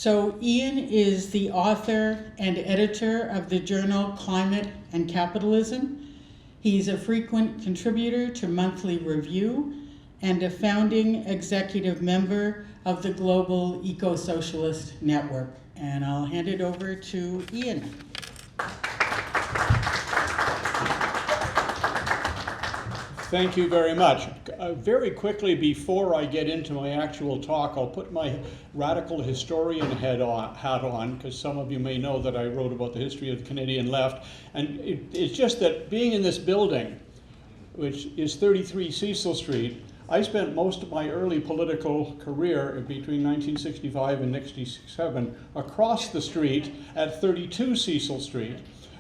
So Ian is the author and editor of the journal Climate and Capitalism. He's a frequent contributor to Monthly Review and a founding executive member of the Global Eco-Socialist Network. And I'll hand it over to Ian. Thank you very much. Very quickly, before I get into my actual talk, I'll put my radical historian hat on, because some of you may know that I wrote about the history of the Canadian left. And it's just that being in this building, which is 33 Cecil Street, I spent most of my early political career between 1965 and 1967 across the street at 32 Cecil Street,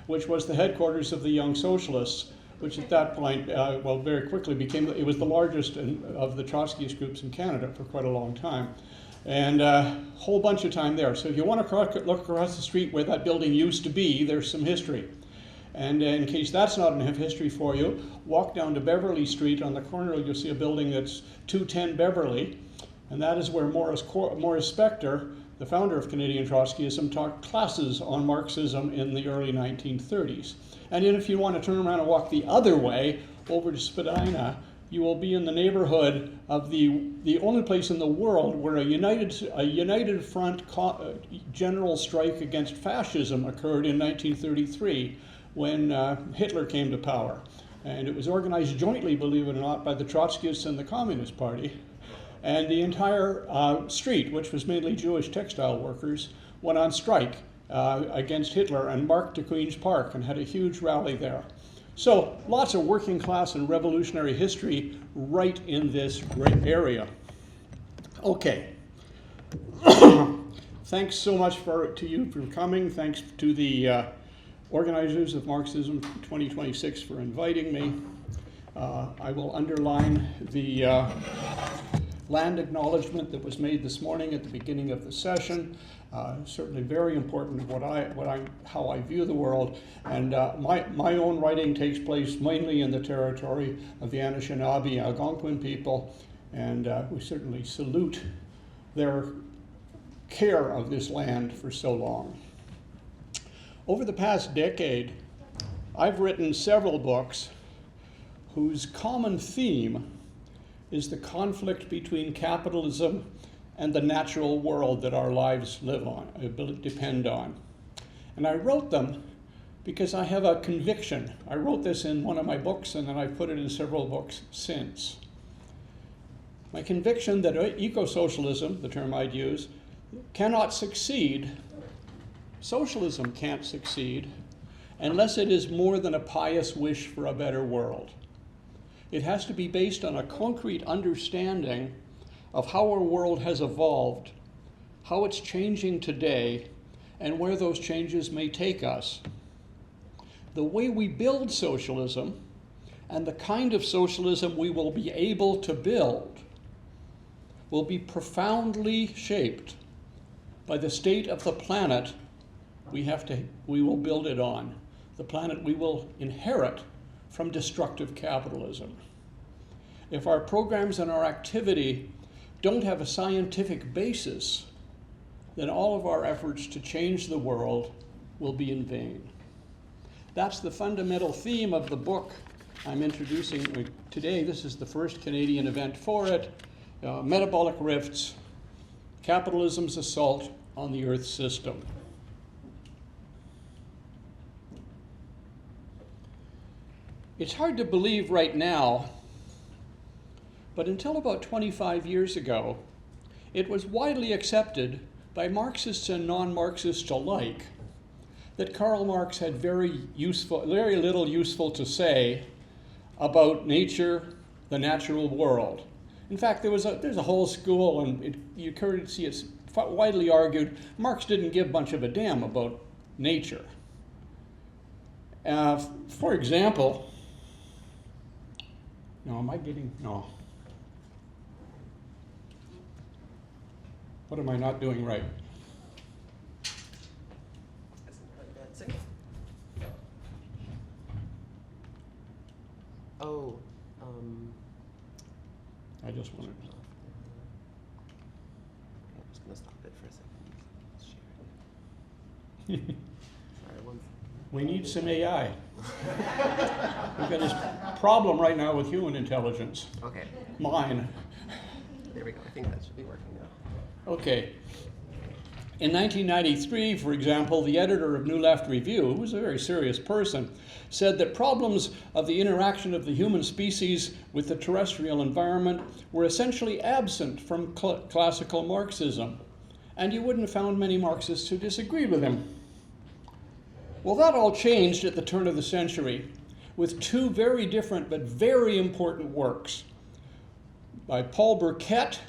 which was the headquarters of the Young Socialists, which at that point, very quickly it was the largest of the Trotskyist groups in Canada for quite a long time. And a whole bunch of time there. So if you want to look across the street where that building used to be, there's some history. And in case that's not enough history for you, walk down to Beverly Street. On the corner, you'll see a building that's 210 Beverly. And that is where Morris Spector, the founder of Canadian Trotskyism, taught classes on Marxism in the early 1930s. And then if you want to turn around and walk the other way, over to Spadina, you will be in the neighborhood of the only place in the world where a united front general strike against fascism occurred in 1933 when Hitler came to power. And it was organized jointly, believe it or not, by the Trotskyists and the Communist Party. And the entire street, which was mainly Jewish textile workers, went on strike against Hitler and marched to Queen's Park and had a huge rally there. So lots of working class and revolutionary history right in this great area. Okay. Thanks so much to you for coming. Thanks to the organizers of Marxism 2026 for inviting me. I will underline the land acknowledgement that was made this morning at the beginning of the session. Certainly very important how I view the world. And my own writing takes place mainly in the territory of the Anishinaabe Algonquin people, and we certainly salute their care of this land for so long. Over the past decade, I've written several books whose common theme is the conflict between capitalism and the natural world that our lives depend on. And I wrote them because I have a conviction. I wrote this in one of my books, and then I've put it in several books since. My conviction that eco-socialism, the term I'd use, cannot succeed, socialism can't succeed, unless it is more than a pious wish for a better world. It has to be based on a concrete understanding of how our world has evolved, how it's changing today, and where those changes may take us. The way we build socialism and the kind of socialism we will be able to build will be profoundly shaped by the state of the planet we will build it on, the planet we will inherit from destructive capitalism. If our programs and our activity don't have a scientific basis, then all of our efforts to change the world will be in vain. That's the fundamental theme of the book I'm introducing today. This is the first Canadian event for it, Metabolic Rifts, Capitalism's Assault on the Earth System. It's hard to believe right now, but until about 25 years ago, it was widely accepted by Marxists and non-Marxists alike that Karl Marx had very little useful to say about nature, the natural world. In fact, there's a whole school, and you could see it's widely argued, Marx didn't give much of a damn about nature. For example, no. What am I not doing right? Oh, I just wanted. I'm just gonna stop it for a second. We need some AI. We've got this problem right now with human intelligence. Okay, Mine. there we go. I think that should be working now. Okay. In 1993, for example, the editor of New Left Review, who was a very serious person, said that problems of the interaction of the human species with the terrestrial environment were essentially absent from classical Marxism. And you wouldn't have found many Marxists who disagreed with him. Well, that all changed at the turn of the century with two very different but very important works by Paul Burkett,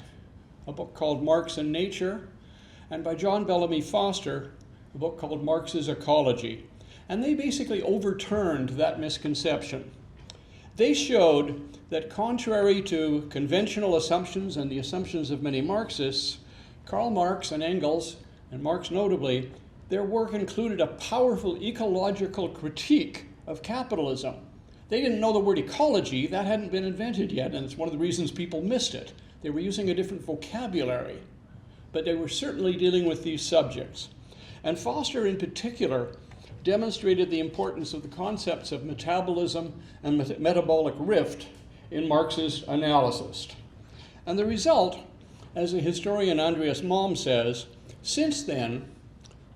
a book called Marx and Nature, and by John Bellamy Foster, a book called Marx's Ecology. And they basically overturned that misconception. They showed that contrary to conventional assumptions and the assumptions of many Marxists, Karl Marx and Engels, and Marx notably, their work included a powerful ecological critique of capitalism. They didn't know the word ecology, that hadn't been invented yet, and it's one of the reasons people missed it. They were using a different vocabulary, but they were certainly dealing with these subjects. And Foster in particular demonstrated the importance of the concepts of metabolism and metabolic rift in Marx's analysis. And the result, as the historian Andreas Malm says, since then,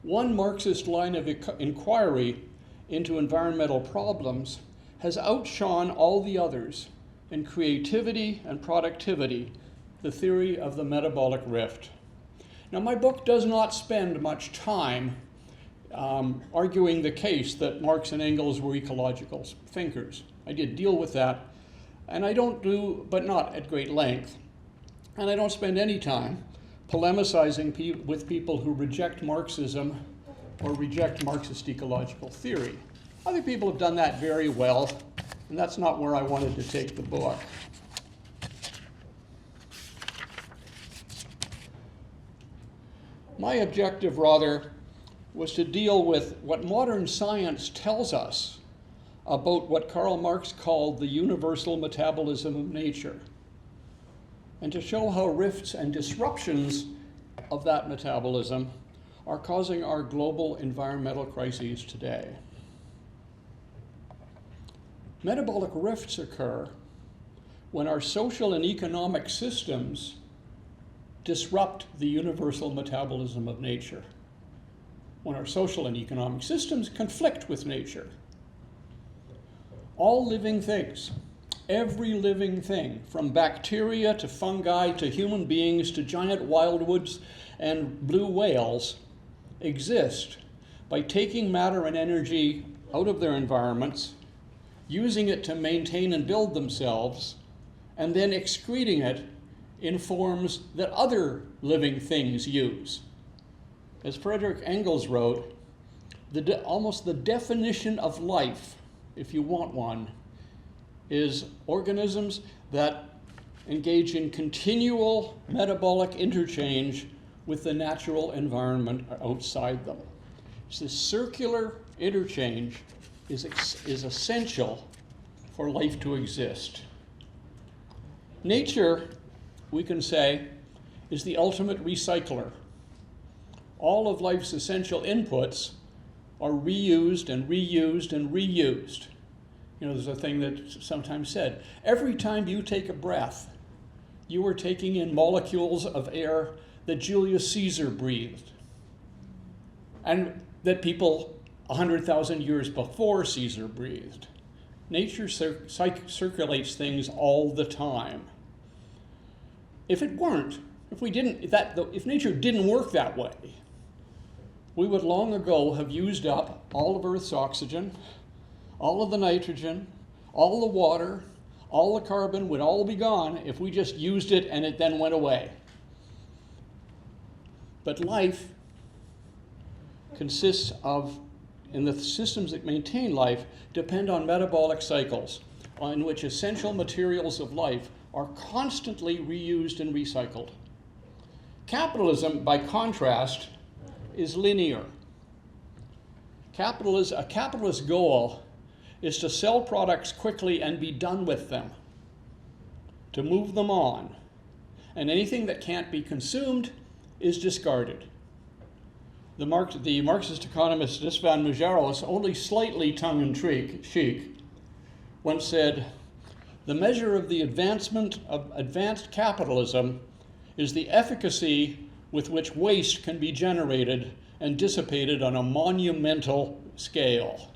one Marxist line of inquiry into environmental problems has outshone all the others in creativity and productivity, the theory of the metabolic rift. Now, my book does not spend much time arguing the case that Marx and Engels were ecological thinkers. I did deal with that, and I don't do, but not at great length. And I don't spend any time polemicizing with people who reject Marxism or reject Marxist ecological theory. Other people have done that very well, and that's not where I wanted to take the book. My objective, rather, was to deal with what modern science tells us about what Karl Marx called the universal metabolism of nature, and to show how rifts and disruptions of that metabolism are causing our global environmental crises today. Metabolic rifts occur when our social and economic systems disrupt the universal metabolism of nature, when our social and economic systems conflict with nature. All living things, every living thing, from bacteria to fungi to human beings to giant wildwoods and blue whales, exist by taking matter and energy out of their environments, using it to maintain and build themselves, and then excreting it in forms that other living things use. As Friedrich Engels wrote, almost the definition of life, if you want one, is organisms that engage in continual metabolic interchange with the natural environment outside them. So this circular interchange is essential for life to exist. Nature, we can say, is the ultimate recycler. All of life's essential inputs are reused and reused and reused. You know, there's a thing that's sometimes said, every time you take a breath, you are taking in molecules of air that Julius Caesar breathed, and that people 100,000 years before Caesar breathed. Nature circulates things all the time. If it weren't, if nature didn't work that way, we would long ago have used up all of Earth's oxygen, all of the nitrogen, all the water, all the carbon would all be gone if we just used it and it then went away. But life consists of, and the systems that maintain life depend on metabolic cycles in which essential materials of life are constantly reused and recycled. Capitalism, by contrast, is linear. A capitalist goal is to sell products quickly and be done with them, to move them on, and anything that can't be consumed is discarded. the Marxist economist Istvan Mujaros, only slightly tongue-in-cheek, once said, "The measure of the advancement of advanced capitalism is the efficacy with which waste can be generated and dissipated on a monumental scale.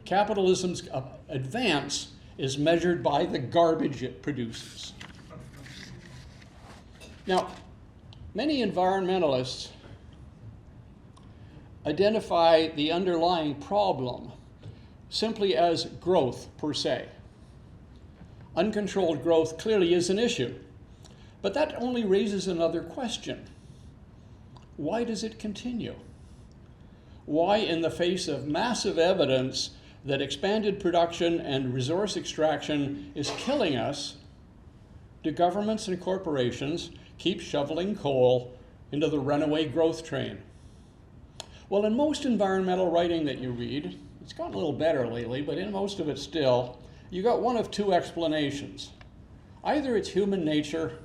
Capitalism's advance is measured by the garbage it produces." Now, many environmentalists identify the underlying problem simply as growth per se. Uncontrolled growth clearly is an issue, but that only raises another question. Why does it continue? Why, in the face of massive evidence that expanded production and resource extraction is killing us, do governments and corporations keep shoveling coal into the runaway growth train? Well, in most environmental writing that you read, it's gotten a little better lately, but in most of it still, you got one of two explanations. Either it's human nature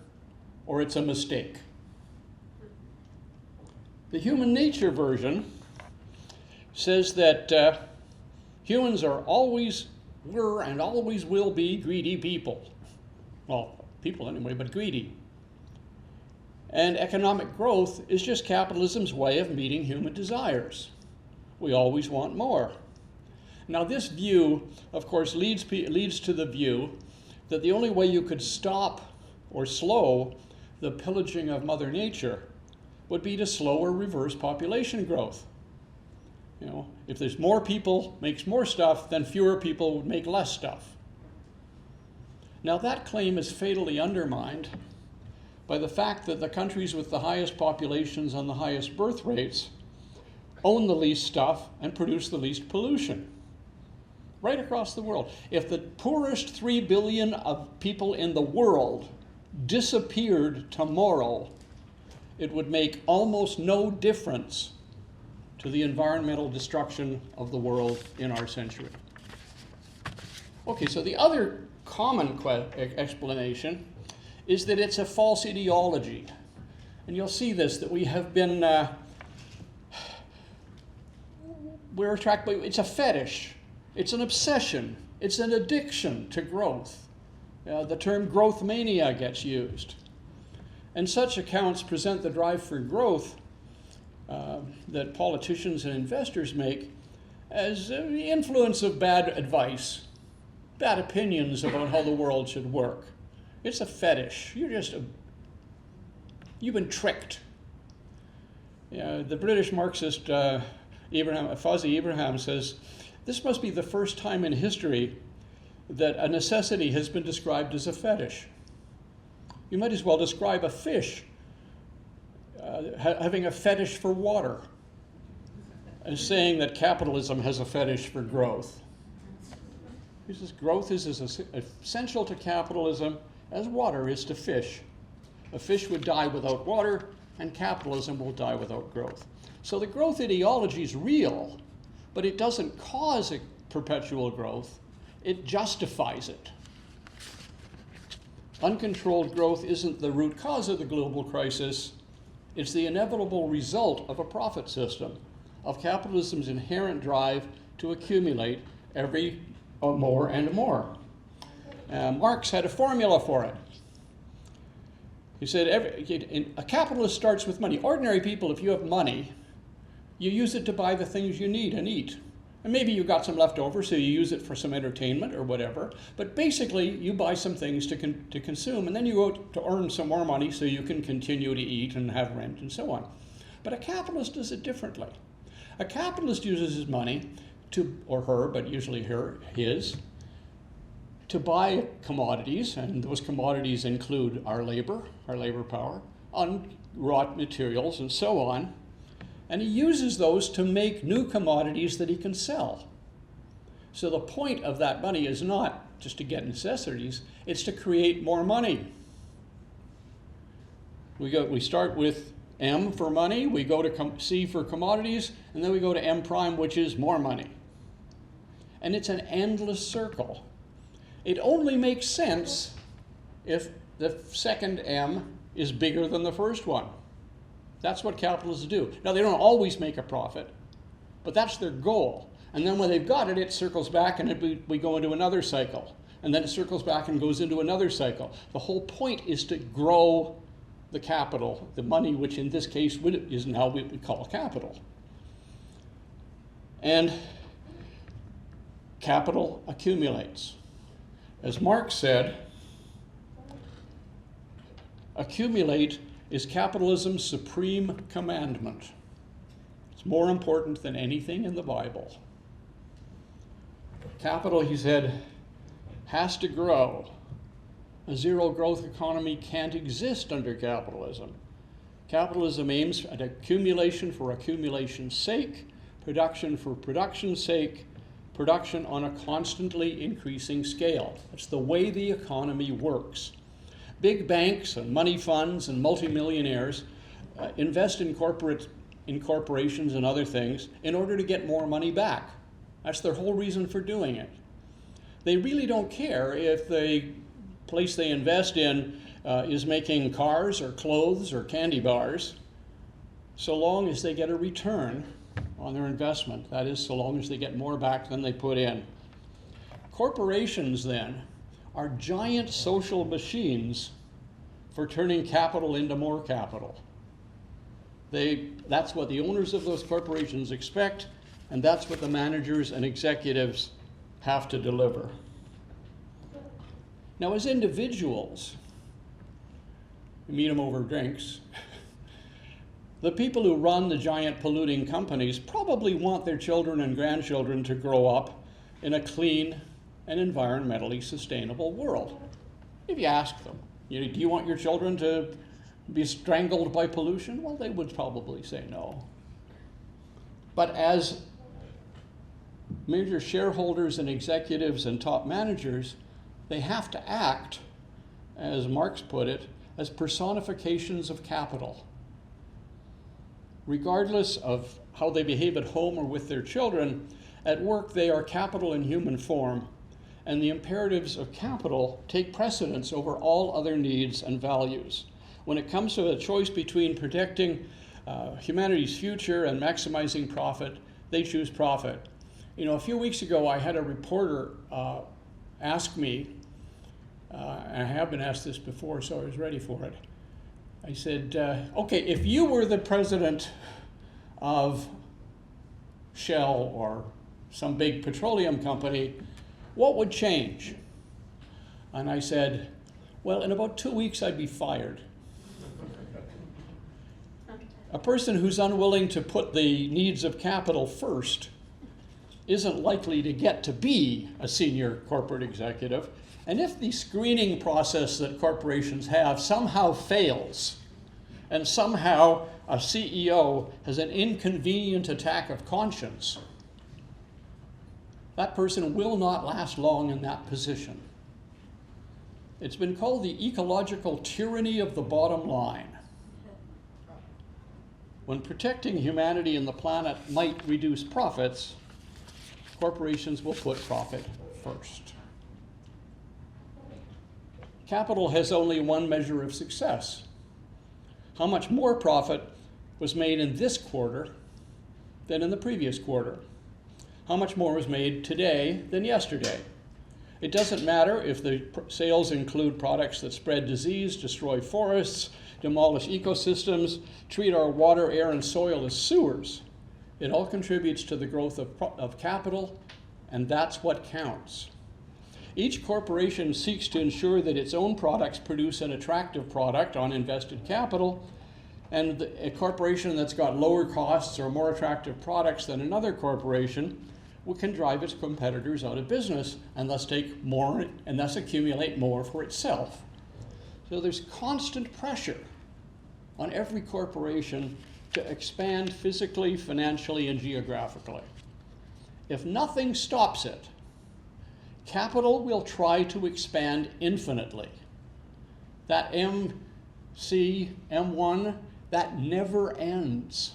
or it's a mistake. The human nature version says that humans were and always will be greedy people. Well, people anyway, but greedy. And economic growth is just capitalism's way of meeting human desires. We always want more. Now, this view, of course, leads to the view that the only way you could stop or slow the pillaging of Mother Nature would be to slow or reverse population growth. You know, if there's more people makes more stuff, then fewer people would make less stuff. Now, that claim is fatally undermined by the fact that the countries with the highest populations and the highest birth rates own the least stuff and produce the least pollution. Right across the world. If the poorest 3 billion of people in the world disappeared tomorrow, it would make almost no difference to the environmental destruction of the world in our century. Okay, so the other common explanation is that it's a false ideology. And you'll see this, that we have been, we're attracted by, it's a fetish, it's an obsession, it's an addiction to growth. The term growth mania gets used. And such accounts present the drive for growth that politicians and investors make as the influence of bad advice, bad opinions about how the world should work. It's a fetish. You've been tricked. The British Marxist Fawzi Ibrahim says, this must be the first time in history that a necessity has been described as a fetish. You might as well describe a fish having a fetish for water as saying that capitalism has a fetish for growth. He says growth is as essential to capitalism as water is to fish. A fish would die without water, and capitalism will die without growth. So the growth ideology is real, but it doesn't cause a perpetual growth. It justifies it. Uncontrolled growth isn't the root cause of the global crisis. It's the inevitable result of a profit system, of capitalism's inherent drive to accumulate every more and more. Marx had a formula for it. He said, a capitalist starts with money. Ordinary people, if you have money, you use it to buy the things you need and eat. And maybe you got some left over, so you use it for some entertainment or whatever. But basically, you buy some things to consume, and then you go to earn some more money so you can continue to eat and have rent and so on. But a capitalist does it differently. A capitalist uses his money to, or her, but usually his, to buy commodities, and those commodities include our labor power, on raw materials and so on, and he uses those to make new commodities that he can sell. So the point of that money is not just to get necessities, it's to create more money. We start with M for money, we go to C for commodities, and then we go to M prime, which is more money. And it's an endless circle. It only makes sense if the second M is bigger than the first one. That's what capitalists do. Now, they don't always make a profit, but that's their goal. And then when they've got it, it circles back and we go into another cycle. And then it circles back and goes into another cycle. The whole point is to grow the capital, the money, which in this case is now what we call capital. And capital accumulates. As Marx said, accumulate is capitalism's supreme commandment. It's more important than anything in the Bible. Capital, he said, has to grow. A zero-growth economy can't exist under capitalism. Capitalism aims at accumulation for accumulation's sake, production for production's sake, production on a constantly increasing scale. That's the way the economy works. Big banks and money funds and multimillionaires invest in corporations and other things in order to get more money back. That's their whole reason for doing it. They really don't care if the place they invest in is making cars or clothes or candy bars, so long as they get a return on their investment. That is, so long as they get more back than they put in. Corporations, then, are giant social machines for turning capital into more capital. That's what the owners of those corporations expect, and that's what the managers and executives have to deliver. Now, as individuals, we meet them over drinks, the people who run the giant polluting companies probably want their children and grandchildren to grow up in a clean and environmentally sustainable world. If you ask them, do you want your children to be strangled by pollution? Well, they would probably say no. But as major shareholders and executives and top managers, they have to act, as Marx put it, as personifications of capital. Regardless of how they behave at home or with their children, at work they are capital in human form, and the imperatives of capital take precedence over all other needs and values. When it comes to a choice between protecting humanity's future and maximizing profit, they choose profit. A few weeks ago I had a reporter ask me, and I have been asked this before, so I was ready for it. I said, okay, if you were the president of Shell or some big petroleum company, what would change? And I said, well, in about 2 weeks I'd be fired. A person who's unwilling to put the needs of capital first isn't likely to get to be a senior corporate executive. And if the screening process that corporations have somehow fails, and somehow a CEO has an inconvenient attack of conscience, that person will not last long in that position. It's been called the ecological tyranny of the bottom line. When protecting humanity and the planet might reduce profits, corporations will put profit first. Capital has only one measure of success. How much more profit was made in this quarter than in the previous quarter? How much more was made today than yesterday? It doesn't matter if the sales include products that spread disease, destroy forests, demolish ecosystems, treat our water, air, and soil as sewers. It all contributes to the growth of capital, and that's what counts. Each corporation seeks to ensure that its own products produce an attractive product on invested capital, and a corporation that's got lower costs or more attractive products than another corporation can drive its competitors out of business and thus take more and thus accumulate more for itself. So there's constant pressure on every corporation to expand physically, financially, and geographically. If nothing stops it, capital will try to expand infinitely. That M1, that never ends.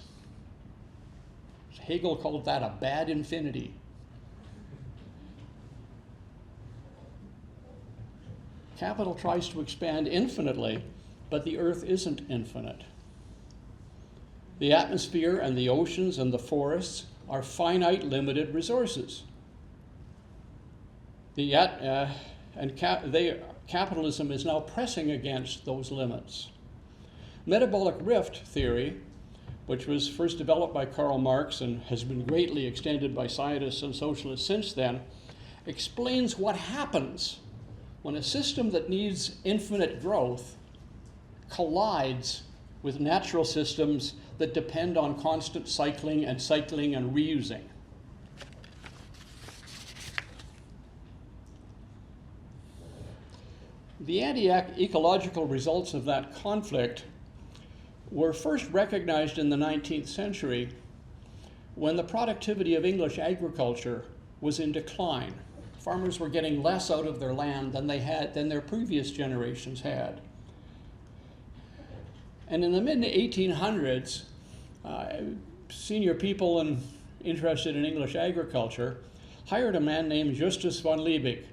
Hegel called that a bad infinity. Capital tries to expand infinitely, but the earth isn't infinite. The atmosphere and the oceans and the forests are finite, limited resources. Capitalism is now pressing against those limits. Metabolic rift theory, which was first developed by Karl Marx and has been greatly extended by scientists and socialists since then, explains what happens when a system that needs infinite growth collides with natural systems that depend on constant cycling and reusing. The anti-ecological results of that conflict were first recognized in the 19th century when the productivity of English agriculture was in decline. Farmers were getting less out of their land than their previous generations had. And in the mid-1800s, senior people interested in English agriculture hired a man named Justus von Liebig,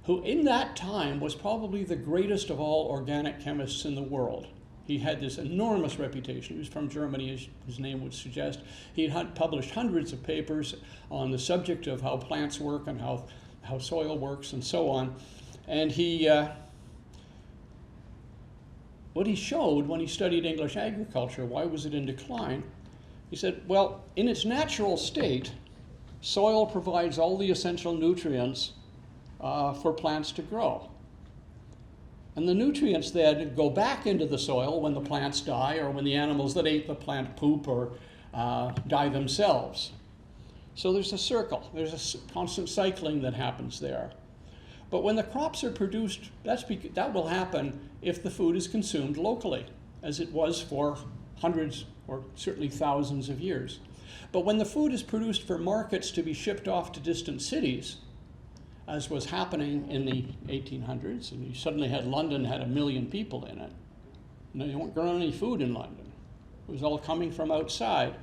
who in that time was probably the greatest of all organic chemists in the world. He had this enormous reputation. He was from Germany, as his name would suggest. He had published hundreds of papers on the subject of how plants work and how soil works and so on. And what he showed when he studied English agriculture, why was it in decline? He said, well, in its natural state, soil provides all the essential nutrients for plants to grow. And the nutrients then go back into the soil when the plants die or when the animals that ate the plant poop or die themselves. So there's a circle. There's a constant cycling that happens there. But when the crops are produced, that will happen if the food is consumed locally, as it was for hundreds or certainly thousands of years. But when the food is produced for markets to be shipped off to distant cities, as was happening in the 1800s, and you suddenly had London had 1 million people in it. No, you weren't growing any food in London. It was all coming from outside.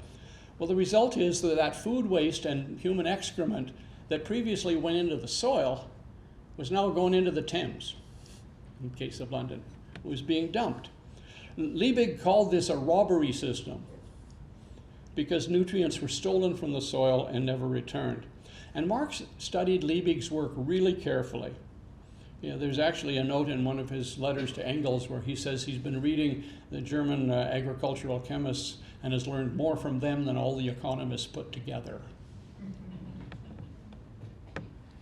Well, the result is that food waste and human excrement that previously went into the soil was now going into the Thames, in the case of London. It was being dumped. Liebig called this a robbery system because nutrients were stolen from the soil and never returned. And Marx studied Liebig's work really carefully. There's actually a note in one of his letters to Engels where he says he's been reading the German agricultural chemists and has learned more from them than all the economists put together.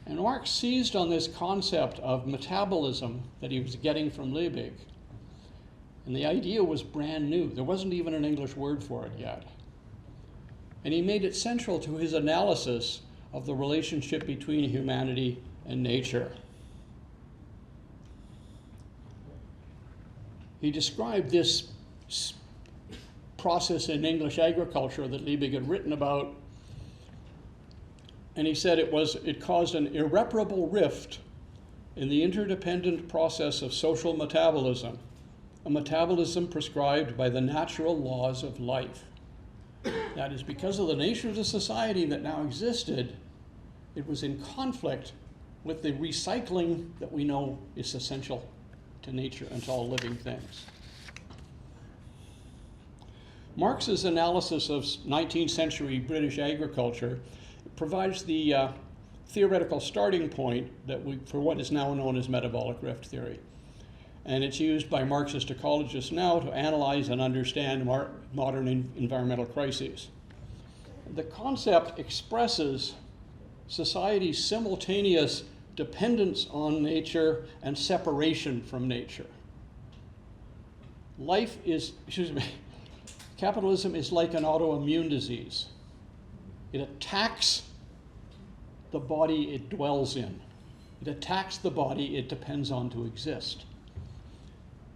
And Marx seized on this concept of metabolism that he was getting from Liebig. And the idea was brand new. There wasn't even an English word for it yet. And he made it central to his analysis of the relationship between humanity and nature. He described this process in English agriculture that Liebig had written about, and he said it caused an irreparable rift in the interdependent process of social metabolism, a metabolism prescribed by the natural laws of life. That is, because of the nature of the society that now existed, it was in conflict with the recycling that we know is essential to nature and to all living things. Marx's analysis of 19th century British agriculture provides the theoretical starting point for what is now known as metabolic rift theory. And it's used by Marxist ecologists now to analyze and understand modern environmental crises. The concept expresses society's simultaneous dependence on nature and separation from nature. Capitalism is like an autoimmune disease. It attacks the body it dwells in. It attacks the body it depends on to exist.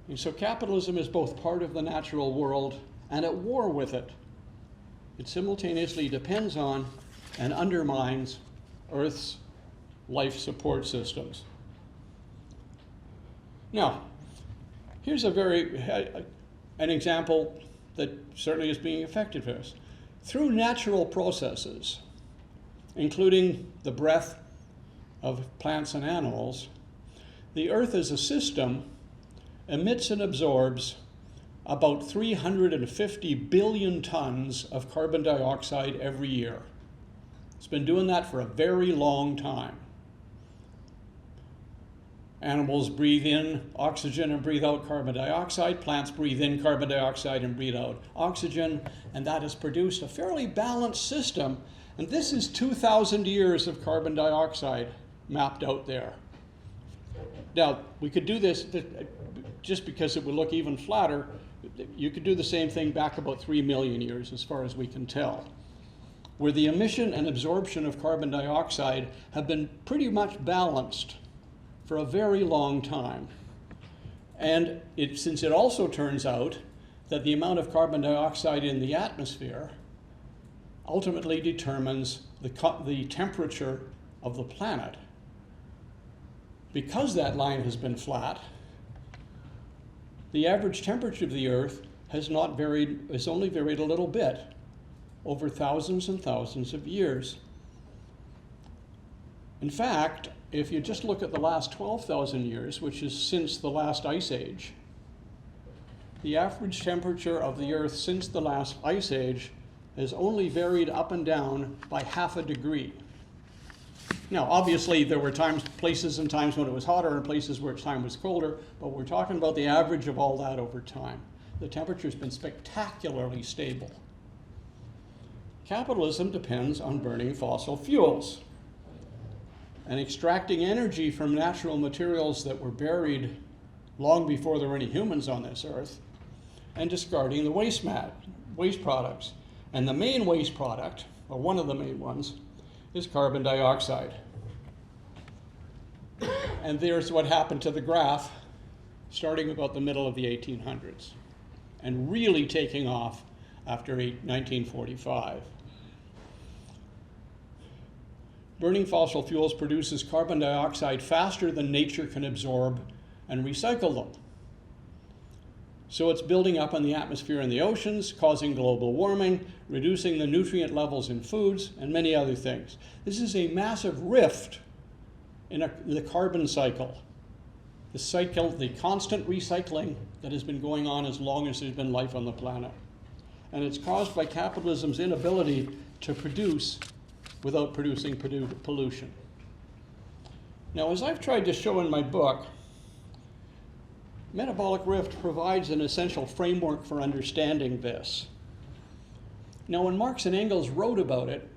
And so capitalism is both part of the natural world and at war with it. It simultaneously depends on and undermines Earth's life support systems. Now, here's an example that certainly is being effective for us. Through natural processes, including the breath of plants and animals, the Earth as a system emits and absorbs about 350 billion tons of carbon dioxide every year. It's been doing that for a very long time. Animals breathe in oxygen and breathe out carbon dioxide. Plants breathe in carbon dioxide and breathe out oxygen. And that has produced a fairly balanced system. And this is 2,000 years of carbon dioxide mapped out there. Now, we could do this just because it would look even flatter. You could do the same thing back about 3 million years, as far as we can tell, where the emission and absorption of carbon dioxide have been pretty much balanced for a very long time. And since it also turns out that the amount of carbon dioxide in the atmosphere ultimately determines the temperature of the planet, because that line has been flat, the average temperature of the Earth has only varied a little bit over thousands and thousands of years. In fact, if you just look at the last 12,000 years, which is since the last ice age, the average temperature of the Earth since the last ice age has only varied up and down by 0.5 degree. Now, obviously, there were places and times when it was hotter and places where time was colder, but we're talking about the average of all that over time. The temperature's been spectacularly stable. Capitalism depends on burning fossil fuels and extracting energy from natural materials that were buried long before there were any humans on this earth, and discarding the waste products. And the main waste product, or one of the main ones, is carbon dioxide. And there's what happened to the graph starting about the middle of the 1800s and really taking off after 1945. Burning fossil fuels produces carbon dioxide faster than nature can absorb and recycle them. So it's building up in the atmosphere and the oceans, causing global warming, reducing the nutrient levels in foods, and many other things. This is a massive rift in the carbon cycle. The constant recycling that has been going on as long as there's been life on the planet. And it's caused by capitalism's inability to produce without producing pollution. Now, as I've tried to show in my book, Metabolic Rift provides an essential framework for understanding this. Now, when Marx and Engels wrote about it,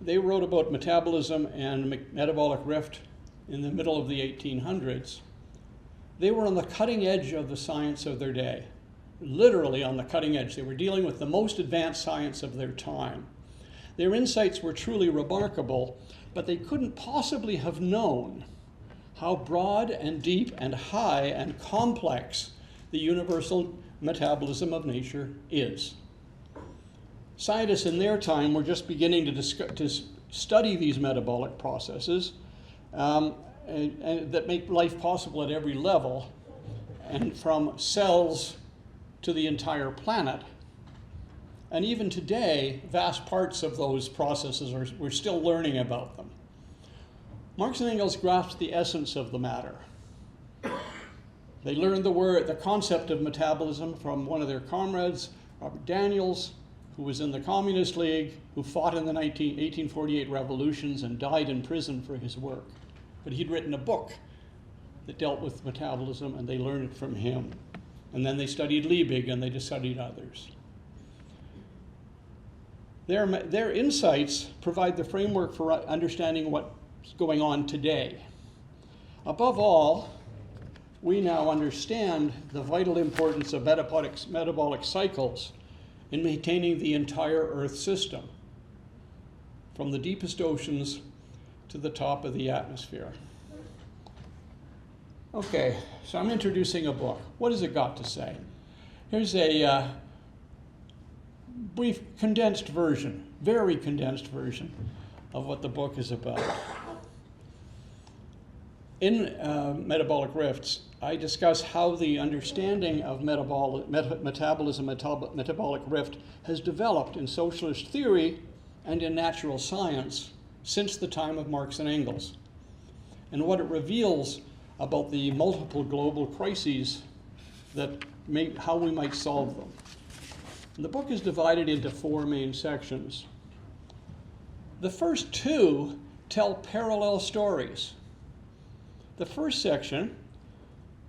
they wrote about metabolism and metabolic rift in the middle of the 1800s. They were on the cutting edge of the science of their day, literally on the cutting edge. They were dealing with the most advanced science of their time. Their insights were truly remarkable, but they couldn't possibly have known how broad and deep and high and complex the universal metabolism of nature is. Scientists in their time were just beginning to study these metabolic processes and that make life possible at every level, and from cells to the entire planet. And even today, vast parts of those processes we're still learning about them. Marx and Engels grasped the essence of the matter. They learned the concept of metabolism from one of their comrades, Robert Daniels, who was in the Communist League, who fought in the 1848 revolutions and died in prison for his work. But he'd written a book that dealt with metabolism, and they learned it from him. And then they studied Liebig, and they studied others. Their insights provide the framework for understanding what's going on today. Above all, we now understand the vital importance of metabolic cycles in maintaining the entire Earth system, from the deepest oceans to the top of the atmosphere. Okay, so I'm introducing a book. What has it got to say? Here's a brief condensed version, very condensed version of what the book is about. In Metabolic Rifts, I discuss how the understanding of metabolism, metabolic rift, has developed in socialist theory and in natural science since the time of Marx and Engels, and what it reveals about the multiple global crises that how we might solve them. And the book is divided into 4 main sections. The first 2 tell parallel stories. The first section,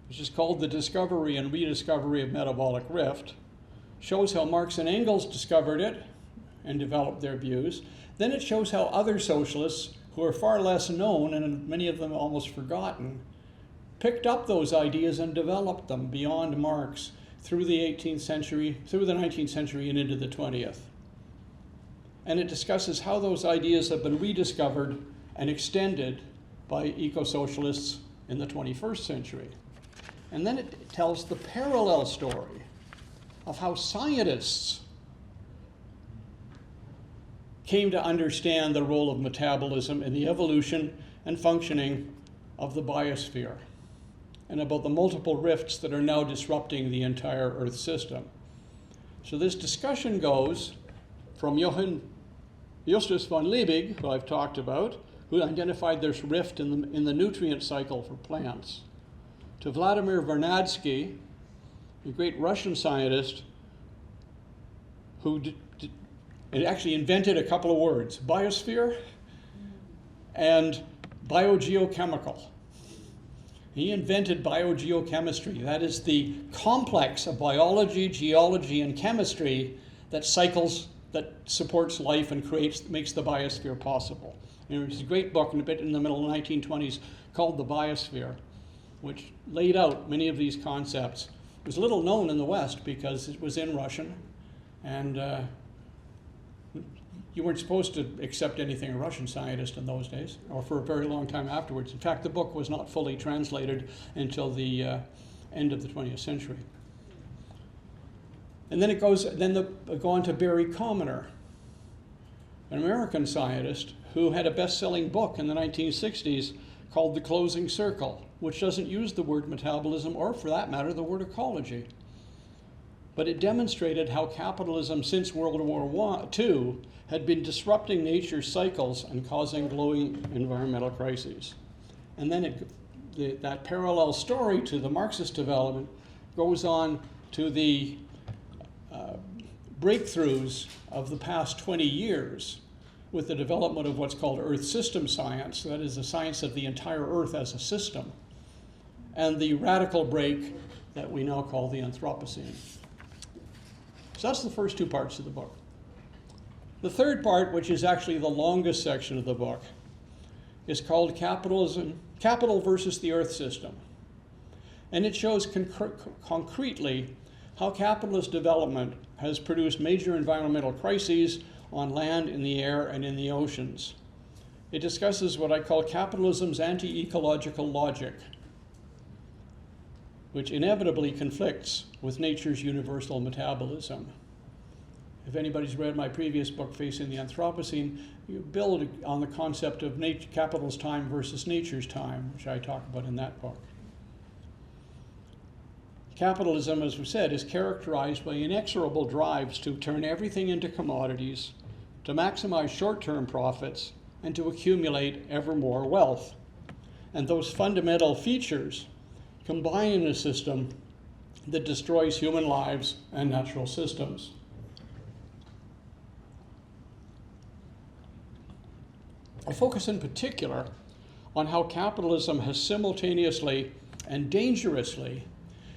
which is called The Discovery and Rediscovery of Metabolic Rift, shows how Marx and Engels discovered it and developed their views. Then it shows how other socialists, who are far less known and many of them almost forgotten, picked up those ideas and developed them beyond Marx through the 18th century, through the 19th century and into the 20th. And it discusses how those ideas have been rediscovered and extended by eco-socialists in the 21st century. And then it tells the parallel story of how scientists came to understand the role of metabolism in the evolution and functioning of the biosphere, and about the multiple rifts that are now disrupting the entire Earth system. So this discussion goes from Justus von Liebig, who I've talked about, who identified this rift in the nutrient cycle for plants, to Vladimir Vernadsky, a great Russian scientist who actually invented a couple of words, biosphere and biogeochemical. He invented biogeochemistry. That is the complex of biology, geology, and chemistry that cycles, that supports life and makes the biosphere possible. And there's a great book in the middle of the 1920s called The Biosphere, which laid out many of these concepts. It was little known in the West because it was in Russian, and you weren't supposed to accept anything a Russian scientist in those days, or for a very long time afterwards. In fact, the book was not fully translated until the end of the 20th century. And then go on to Barry Commoner, an American scientist who had a best-selling book in the 1960s called The Closing Circle, which doesn't use the word metabolism, or for that matter, the word ecology. But it demonstrated how capitalism since World War II had been disrupting nature's cycles and causing global environmental crises. And then that parallel story to the Marxist development goes on to the breakthroughs of the past 20 years with the development of what's called Earth system science, that is the science of the entire Earth as a system, and the radical break that we now call the Anthropocene. So that's the first 2 parts of the book. The third part, which is actually the longest section of the book, is called Capital versus the Earth System. And it shows concretely how capitalist development has produced major environmental crises on land, in the air, and in the oceans. It discusses what I call capitalism's anti-ecological logic, which inevitably conflicts with nature's universal metabolism. If anybody's read my previous book, Facing the Anthropocene, you build on the concept of capital's time versus nature's time, which I talk about in that book. Capitalism, as we said, is characterized by inexorable drives to turn everything into commodities, to maximize short-term profits, and to accumulate ever more wealth. And those fundamental features combine in a system that destroys human lives and natural systems. I focus in particular on how capitalism has simultaneously and dangerously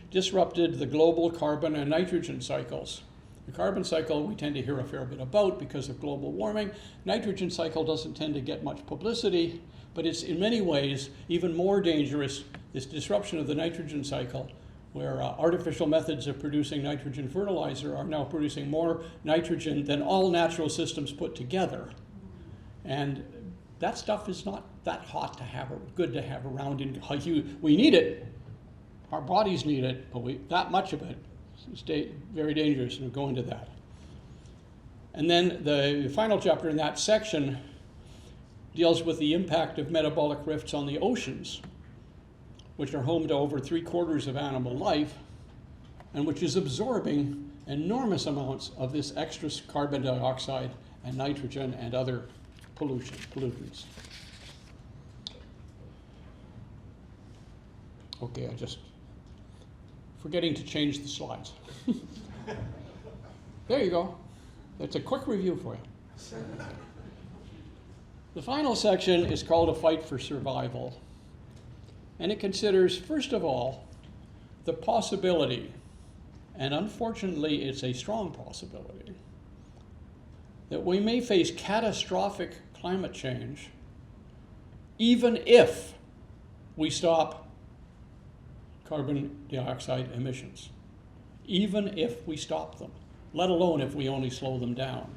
disrupted the global carbon and nitrogen cycles. The carbon cycle we tend to hear a fair bit about because of global warming. Nitrogen cycle doesn't tend to get much publicity, but it's in many ways even more dangerous, this disruption of the nitrogen cycle, where artificial methods of producing nitrogen fertilizer are now producing more nitrogen than all natural systems put together. And that stuff is not that hot to have, or good to have around. We need it. Our bodies need it, but that much of it is very dangerous, and we'll go into that. And then the final chapter in that section deals with the impact of metabolic rifts on the oceans, which are home to over 3/4 of animal life, and which is absorbing enormous amounts of this extra carbon dioxide and nitrogen and other pollutants. Okay, I just forgetting to change the slides. There you go. That's a quick review for you. The final section is called A Fight for Survival. And it considers, first of all, the possibility, and unfortunately it's a strong possibility, that we may face catastrophic climate change even if we stop carbon dioxide emissions, even if we stop them, let alone if we only slow them down,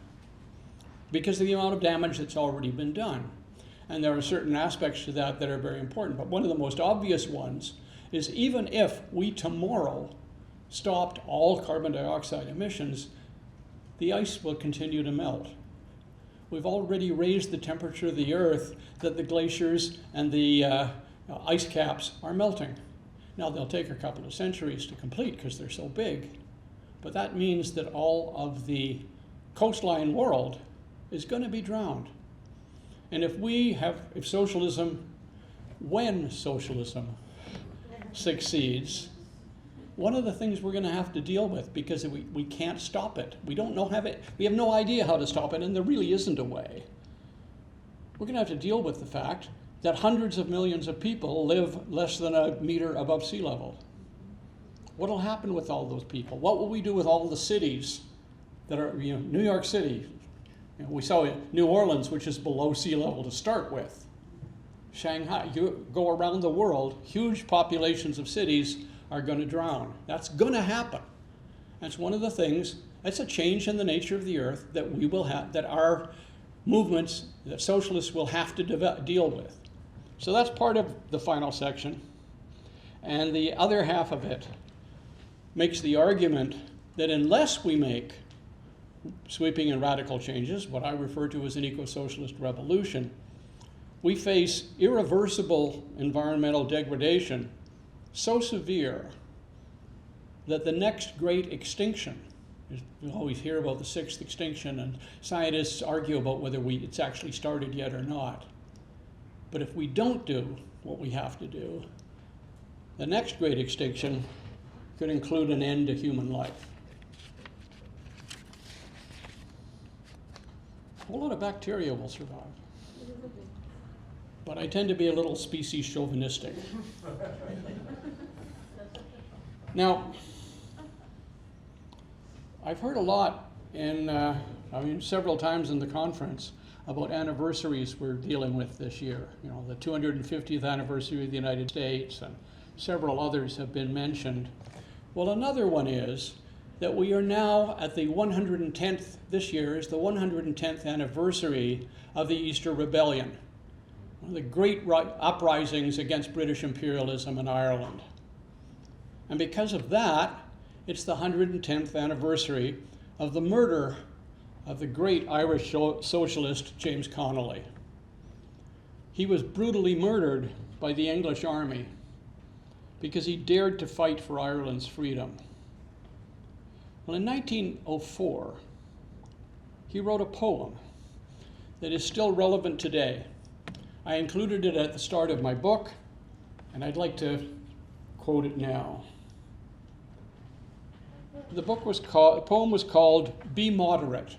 because of the amount of damage that's already been done. And there are certain aspects to that that are very important, but one of the most obvious ones is even if we tomorrow stopped all carbon dioxide emissions, the ice will continue to melt. We've already raised the temperature of the Earth that the glaciers and the ice caps are melting. Now, they'll take a couple of centuries to complete because they're so big, but that means that all of the coastline world is going to be drowned. And if socialism, when socialism succeeds, one of the things we're going to have to deal with, because we can't stop it. We have no idea how to stop it, and there really isn't a way. We're going to have to deal with the fact that hundreds of millions of people live less than a meter above sea level. What will happen with all those people? What will we do with all the cities that are, New York City? We saw New Orleans, which is below sea level to start with. Shanghai, you go around the world, huge populations of cities are going to drown. That's going to happen. That's one of the things, that's a change in the nature of the earth that we will have, that our movements, that socialists will have to deal with. So that's part of the final section. And the other half of it makes the argument that unless we make sweeping and radical changes, what I refer to as an eco-socialist revolution, we face irreversible environmental degradation so severe that the next great extinction, we always hear about the sixth extinction, and scientists argue about whether it's actually started yet or not. But if we don't do what we have to do, the next great extinction could include an end to human life. A whole lot of bacteria will survive. But I tend to be a little species chauvinistic. Now, I've heard a lot several times in the conference about anniversaries we're dealing with this year. The 250th anniversary of the United States, and several others have been mentioned. Well, another one is that we are now at the 110th, this year is the 110th anniversary of the Easter Rebellion, one of the great uprisings against British imperialism in Ireland. And because of that, it's the 110th anniversary of the murder of the great Irish socialist James Connolly. He was brutally murdered by the English army because he dared to fight for Ireland's freedom. Well, in 1904, he wrote a poem that is still relevant today. I included it at the start of my book, and I'd like to quote it now. The poem was called Be Moderate.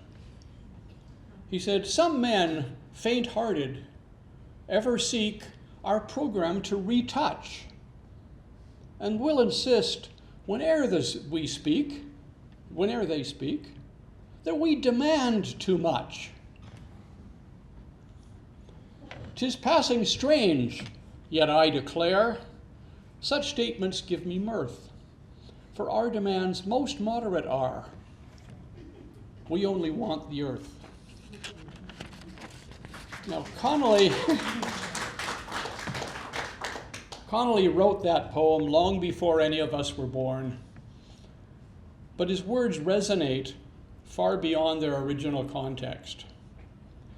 He said, "Some men, faint-hearted, ever seek our program to retouch, and will insist whene'er they speak, that we demand too much. 'Tis passing strange, yet I declare, such statements give me mirth, for our demands most moderate are. We only want the earth." Now, Connolly wrote that poem long before any of us were born, but his words resonate far beyond their original context.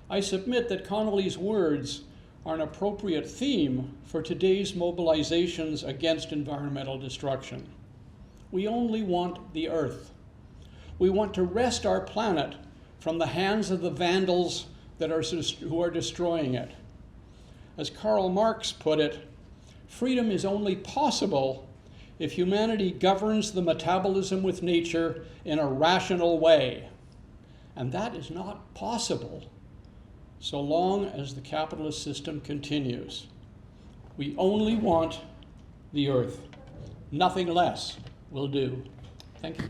I submit that Connolly's words are an appropriate theme for today's mobilizations against environmental destruction. We only want the earth. We want to wrest our planet from the hands of the vandals who are destroying it. As Karl Marx put it, freedom is only possible if humanity governs the metabolism with nature in a rational way. And that is not possible so long as the capitalist system continues. We only want the earth. Nothing less will do. Thank you.